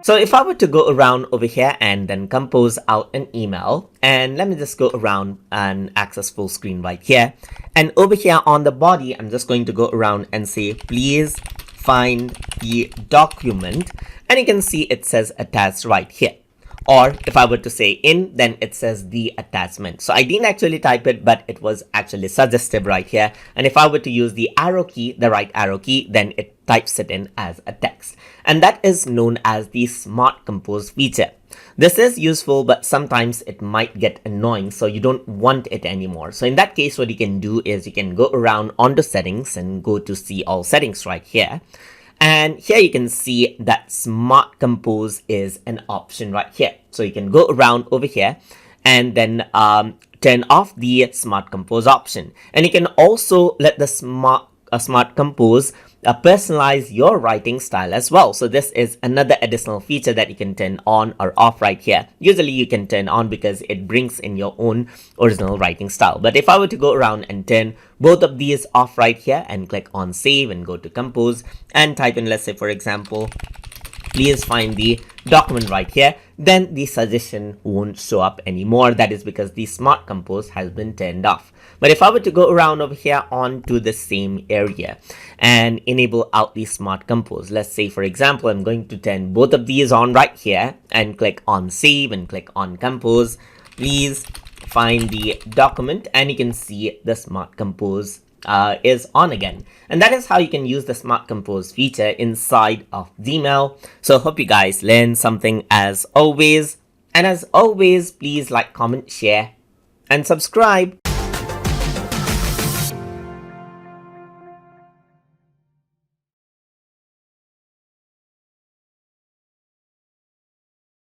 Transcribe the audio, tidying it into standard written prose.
So if I were to go around over here and then compose out an email, and let me just go around and access full screen right here. And over here on the body, I'm just going to go around and say, please find the document. And you can see it says attached right here. Or if I were to say in, then it says the attachment. So I didn't actually type it, but it was actually suggestive right here. And if I were to use the arrow key, the right arrow key, then it types it in as a text. And that is known as the Smart Compose feature. This is useful, but sometimes it might get annoying, so you don't want it anymore. So in that case, what you can do is you can go around onto settings and go to see all settings right here. And here you can see that Smart Compose is an option right here. So you can go around over here and then turn off the Smart Compose option. And you can also let the Smart Compose personalize your writing style as well. So this is another additional feature that you can turn on or off right here. Usually you can turn on because it brings in your own original writing style. But if I were to go around and turn both of these off right here and click on save and go to compose and type in, let's say for example, please find the document right here, then the suggestion won't show up anymore. That is because the Smart Compose has been turned off. But if I were to go around over here onto the same area and enable out the Smart Compose, let's say for example, I'm going to turn both of these on right here and click on save and click on compose. Please find the document, and you can see the Smart Compose is on again. And that is how you can use the Smart Compose feature inside of Gmail. So hope you guys learned something as always. And as always, please like, comment, share, and subscribe.